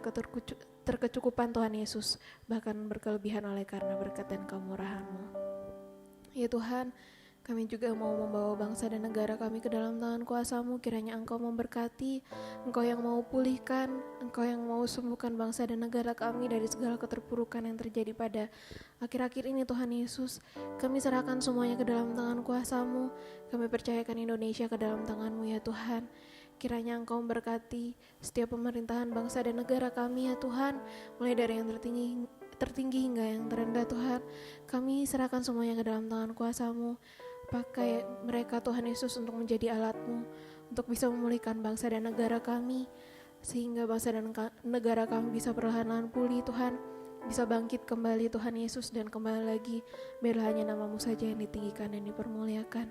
terkecukupan Tuhan Yesus, bahkan berkelebihan oleh karena berkat dan kemurahan-Mu. Ya Tuhan, kami juga mau membawa bangsa dan negara kami ke dalam tangan kuasa-Mu. Kiranya Engkau memberkati, Engkau yang mau pulihkan, Engkau yang mau sembuhkan bangsa dan negara kami dari segala keterpurukan yang terjadi pada akhir-akhir ini Tuhan Yesus. Kami serahkan semuanya ke dalam tangan kuasa-Mu. Kami percayakan Indonesia ke dalam tangan-Mu ya Tuhan. Kiranya Engkau memberkati setiap pemerintahan bangsa dan negara kami ya Tuhan, mulai dari yang tertinggi hingga yang terendah Tuhan. Kami serahkan semuanya ke dalam tangan kuasa-Mu. Pakai mereka Tuhan Yesus untuk menjadi alat-Mu, untuk bisa memulihkan bangsa dan negara kami, sehingga bangsa dan negara kami bisa perlahan-lahan pulih Tuhan, bisa bangkit kembali Tuhan Yesus, dan kembali lagi biarlah hanya nama-Mu saja yang ditinggikan dan dipermuliakan.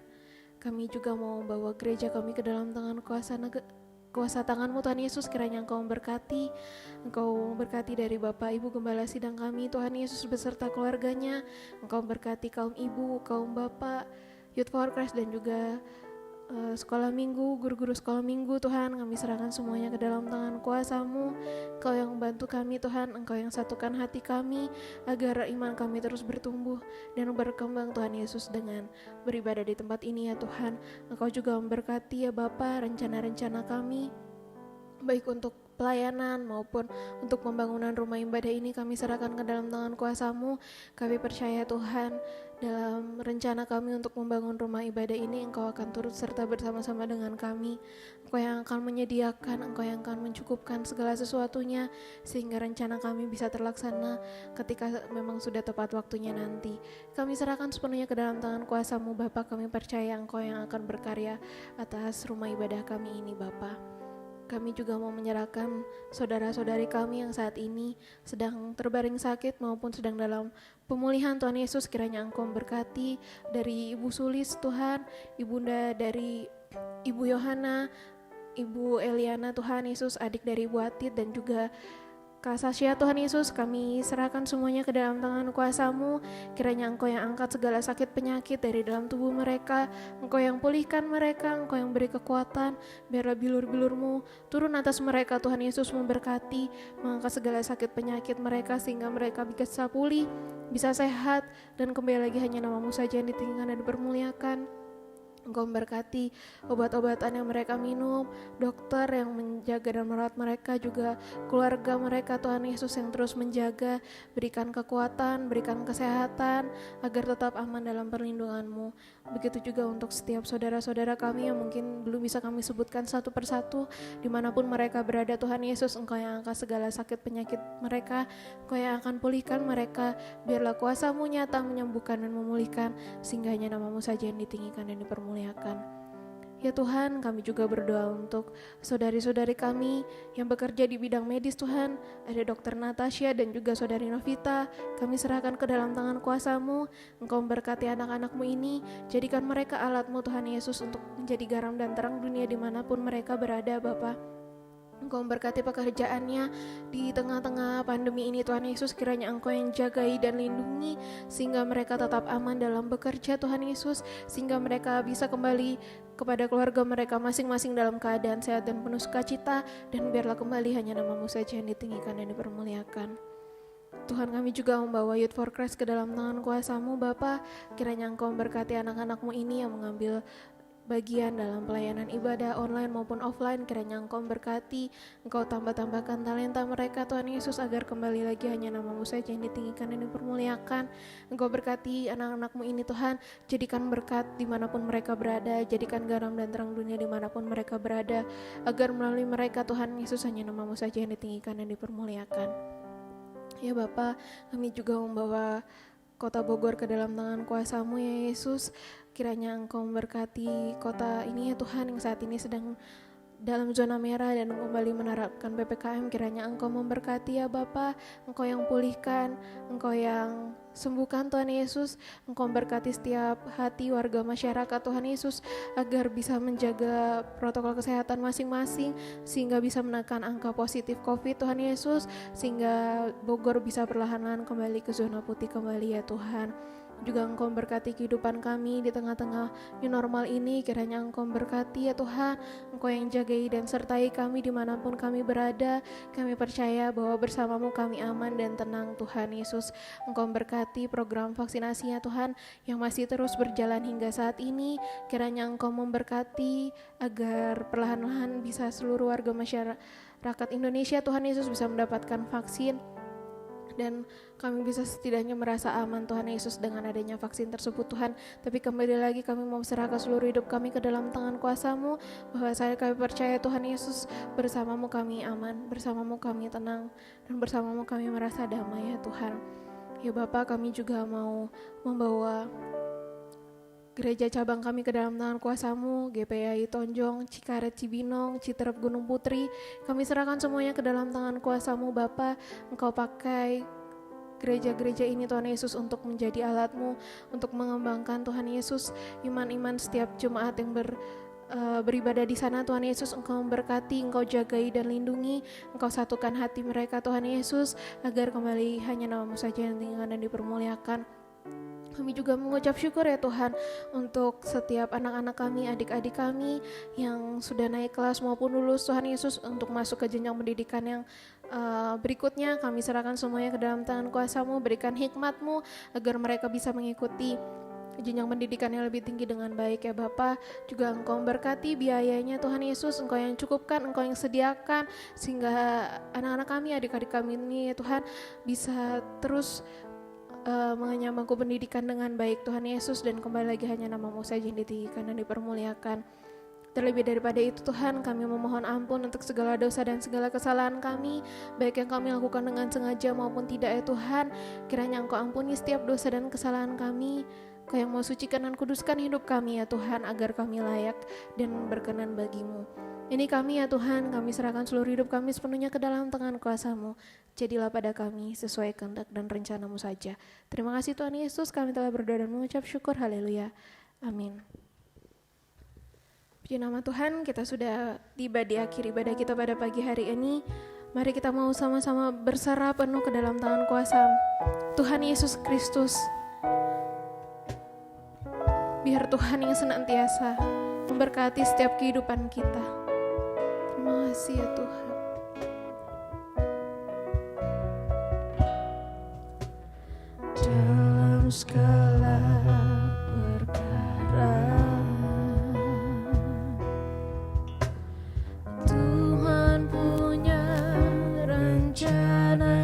Kami juga mau membawa gereja kami ke dalam tangan kuasa tangan-Mu Tuhan Yesus. Kiranya Engkau memberkati dari Bapak Ibu Gembala Sidang kami Tuhan Yesus beserta keluarganya. Engkau memberkati kaum ibu, kaum bapak, Youth for Christ, dan juga sekolah minggu, guru-guru sekolah minggu Tuhan. Kami serahkan semuanya ke dalam tangan kuasa-Mu. Engkau yang membantu kami Tuhan, Engkau yang satukan hati kami agar iman kami terus bertumbuh dan berkembang Tuhan Yesus dengan beribadah di tempat ini ya Tuhan. Engkau juga memberkati ya Bapa rencana-rencana kami, baik untuk pelayanan maupun untuk pembangunan rumah ibadah ini. Kami serahkan ke dalam tangan kuasa-Mu. Kami percaya Tuhan, dalam rencana kami untuk membangun rumah ibadah ini, Engkau akan turut serta bersama-sama dengan kami. Engkau yang akan menyediakan, Engkau yang akan mencukupkan segala sesuatunya, sehingga rencana kami bisa terlaksana ketika memang sudah tepat waktunya nanti. Kami serahkan sepenuhnya ke dalam tangan kuasa-Mu Bapa. Kami percaya Engkau yang akan berkarya atas rumah ibadah kami ini Bapa. Kami juga mau menyerahkan saudara-saudari kami yang saat ini sedang terbaring sakit maupun sedang dalam pemulihan. Tuhan Yesus, kiranya Engkau memberkati dari Ibu Sulis Tuhan, Ibunda dari Ibu Yohana, Ibu Eliana Tuhan Yesus, adik dari Ibu Atit dan juga Kak Sasya. Tuhan Yesus, kami serahkan semuanya ke dalam tangan kuasa-Mu. Kiranya Engkau yang angkat segala sakit penyakit dari dalam tubuh mereka, Engkau yang pulihkan mereka, Engkau yang beri kekuatan. Biarlah bilur-bilur-Mu turun atas mereka. Tuhan Yesus memberkati, mengangkat segala sakit penyakit mereka sehingga mereka bisa pulih, bisa sehat, dan kembali lagi hanya nama-Mu saja yang ditinggikan dan dipermuliakan. Engkau memberkati obat-obatan yang mereka minum, dokter yang menjaga dan merawat mereka, juga keluarga mereka. Tuhan Yesus yang terus menjaga, berikan kekuatan, berikan kesehatan, agar tetap aman dalam perlindungan-Mu. Begitu juga untuk setiap saudara-saudara kami yang mungkin belum bisa kami sebutkan satu persatu, dimanapun mereka berada. Tuhan Yesus, Engkau yang angkat segala sakit penyakit mereka, Engkau yang akan pulihkan mereka. Biarlah kuasa-Mu nyata menyembuhkan dan memulihkan, sehingga hanya nama-Mu saja yang ditinggikan dan dipermuliakan. Ya Tuhan, kami juga berdoa untuk saudari-saudari kami yang bekerja di bidang medis. Tuhan, ada Dokter Natasha dan juga Saudari Novita. Kami serahkan ke dalam tangan kuasa-Mu. Engkau memberkati anak-anak-Mu ini, jadikan mereka alat-Mu Tuhan Yesus untuk menjadi garam dan terang dunia dimanapun mereka berada Bapa. Engkau memberkati pekerjaannya di tengah-tengah pandemi ini. Tuhan Yesus, kiranya Engkau yang jagai dan lindungi sehingga mereka tetap aman dalam bekerja Tuhan Yesus, sehingga mereka bisa kembali kepada keluarga mereka masing-masing dalam keadaan sehat dan penuh sukacita, dan biarlah kembali hanya nama-Mu saja yang ditinggikan dan dipermuliakan. Tuhan, kami juga membawa Youth for Christ ke dalam tangan kuasa-Mu Bapa. Kiranya Engkau memberkati anak-anak-Mu ini yang mengambil bagian dalam pelayanan ibadah online maupun offline. Kiranya Engkau memberkati, Engkau tambah-tambahkan talenta mereka Tuhan Yesus, agar kembali lagi hanya nama-Mu saja yang ditinggikan dan dipermuliakan. Engkau berkati anak-anak-Mu ini Tuhan, jadikan berkat dimanapun mereka berada, jadikan garam dan terang dunia dimanapun mereka berada, agar melalui mereka Tuhan Yesus hanya nama-Mu saja yang ditinggikan dan dipermuliakan. Ya Bapa, kami juga membawa Kota Bogor ke dalam tangan kuasa-Mu ya Yesus. Kiranya Engkau memberkati kota ini ya Tuhan, yang saat ini sedang dalam zona merah dan kembali menerapkan PPKM. Kiranya Engkau memberkati ya Bapa, Engkau yang pulihkan, Engkau yang sembuhkan Tuhan Yesus. Engkau memberkati setiap hati warga masyarakat Tuhan Yesus, agar bisa menjaga protokol kesehatan masing-masing, sehingga bisa menekan angka positif COVID Tuhan Yesus, sehingga Bogor bisa perlahan-lahan kembali ke zona putih kembali ya Tuhan. Juga Engkau memberkati kehidupan kami di tengah-tengah new normal ini. Kiranya Engkau memberkati ya Tuhan, Engkau yang jagai dan sertai kami dimanapun kami berada. Kami percaya bahwa bersama-Mu kami aman dan tenang Tuhan Yesus. Engkau memberkati program vaksinasinya Tuhan yang masih terus berjalan hingga saat ini. Kiranya Engkau memberkati agar perlahan-lahan bisa seluruh warga masyarakat Indonesia Tuhan Yesus bisa mendapatkan vaksin, dan kami bisa setidaknya merasa aman Tuhan Yesus dengan adanya vaksin tersebut Tuhan. Tapi kembali lagi kami mau serahkan seluruh hidup kami ke dalam tangan kuasa-Mu, bahwa kami percaya Tuhan Yesus, bersama-Mu kami aman, bersama-Mu kami tenang, dan bersama-Mu kami merasa damai ya Tuhan. Ya Bapa, kami juga mau membawa gereja cabang kami ke dalam tangan kuasa-Mu, GPI Tonjong, Cikaret, Cibinong, Citerep, Gunung Putri. Kami serahkan semuanya ke dalam tangan kuasa-Mu Bapa. Engkau pakai gereja-gereja ini Tuhan Yesus untuk menjadi alat-Mu, untuk mengembangkan Tuhan Yesus iman-iman setiap jemaat yang beribadah di sana Tuhan Yesus. Engkau memberkati, Engkau jagai dan lindungi, Engkau satukan hati mereka Tuhan Yesus, agar kembali hanya nama-Mu saja yang ditinggikan dan dipermuliakan. Kami juga mengucap syukur ya Tuhan untuk setiap anak-anak kami, adik-adik kami yang sudah naik kelas maupun lulus Tuhan Yesus untuk masuk ke jenjang pendidikan yang berikutnya. Kami serahkan semuanya ke dalam tangan kuasa-Mu, berikan hikmat-Mu agar mereka bisa mengikuti jenjang pendidikan yang lebih tinggi dengan baik ya Bapa. Juga Engkau memberkati biayanya Tuhan Yesus, Engkau yang cukupkan, Engkau yang sediakan, sehingga anak-anak kami, adik-adik kami ini ya Tuhan bisa terus mengenyam bangku pendidikan dengan baik Tuhan Yesus, dan kembali lagi hanya nama-Mu saja yang ditinggikan dan dipermuliakan. Terlebih daripada itu Tuhan, kami memohon ampun untuk segala dosa dan segala kesalahan kami, baik yang kami lakukan dengan sengaja maupun tidak ya Tuhan. Kiranya Engkau ampuni setiap dosa dan kesalahan kami. Kau yang mau sucikan dan kuduskan hidup kami ya Tuhan, agar kami layak dan berkenan bagimu. Ini kami ya Tuhan, kami serahkan seluruh hidup kami sepenuhnya ke dalam tangan kuasa-Mu. Jadilah pada kami sesuai kehendak dan rencana-Mu saja. Terima kasih Tuhan Yesus, kami telah berdoa dan mengucap syukur. Haleluya. Amin. Puji nama Tuhan, kita sudah tiba di akhir ibadah kita pada pagi hari ini. Mari kita mau sama-sama berserah penuh ke dalam tangan kuasa Tuhan Yesus Kristus. Biar Tuhan yang senantiasa memberkati setiap kehidupan kita. Terima kasih ya Tuhan. Dalam segala perkara Tuhan punya rencana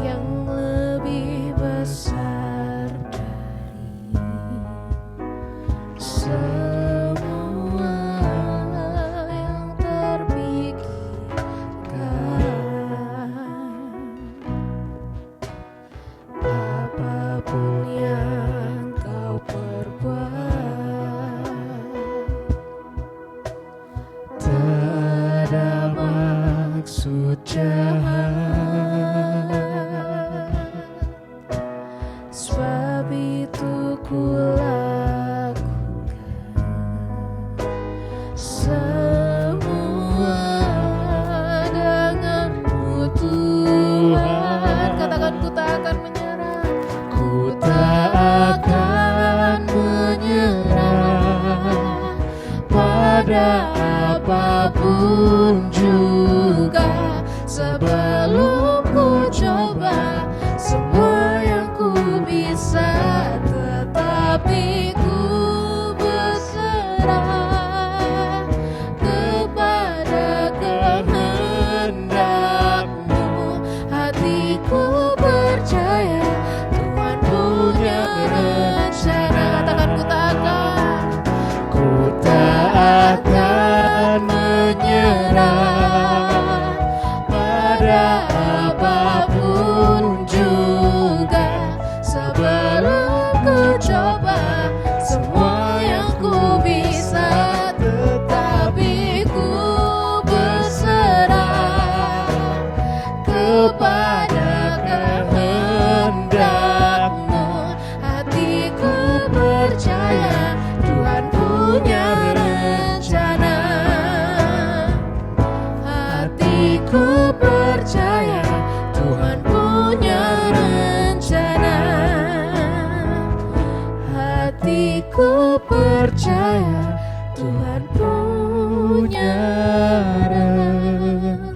yang lebih besar dari semua yang terpikirkan. Apapun yang kau perbuat, tak ada maksud jahat. Sebab itu ku lakukan semua denganmu Tuhan. Katakan ku tak akan menyerah. Ku tak akan menyerah pada apapun juga. Sebelum ku coba semua yang ku bisa, tetapi ku berserah kepada kehendak-Mu. Hatiku percaya Tuhan punya rencana. Katakan ku tak akan menyerah pada apapun juga. Sebelum ku coba semua yang ku bisa, tetapi ku berserah kepada kehendak-Mu. Hatiku percaya Tuhan punya rencana. Hatiku percaya Tuhan punya rencana. Hatiku percaya Tuhan punya rencana.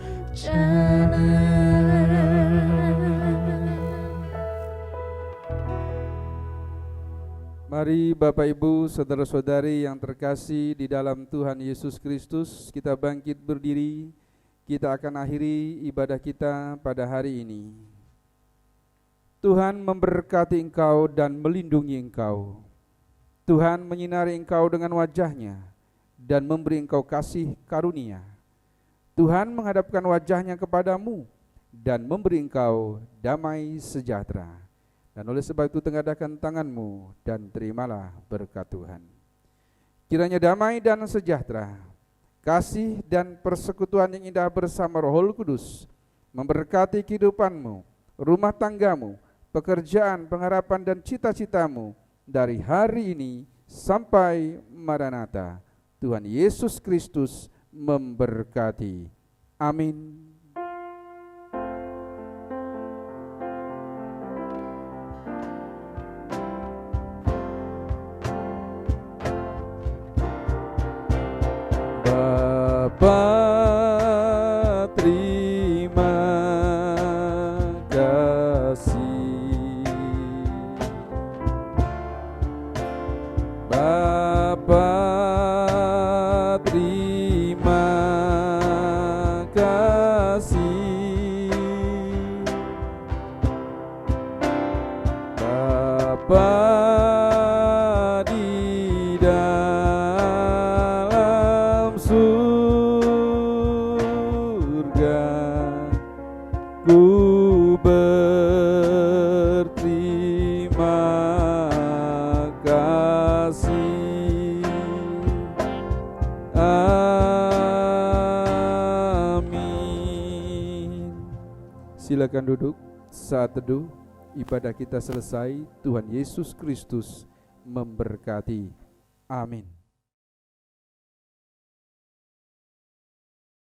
Mari Bapak Ibu, saudara-saudari yang terkasih di dalam Tuhan Yesus Kristus, kita bangkit berdiri. Kita akan akhiri ibadah kita pada hari ini. Tuhan memberkati engkau dan melindungi engkau. Tuhan menyinari engkau dengan wajah-Nya dan memberi engkau kasih karunia. Tuhan menghadapkan wajah-Nya kepadamu dan memberi engkau damai sejahtera. Dan oleh sebab itu tengadahkan tanganmu dan terimalah berkat Tuhan. Kiranya damai dan sejahtera, kasih dan persekutuan yang indah bersama Roh Kudus memberkati kehidupanmu, rumah tanggamu, pekerjaan, pengharapan dan cita-citamu dari hari ini sampai Maranatha. Tuhan Yesus Kristus memberkati. Amin. Bapa, terima kasih. Bapa, terima kasih. Bapa di dalam surga, Silakan duduk. Saat teduh ibadah kita selesai. Tuhan Yesus Kristus memberkati. Amin.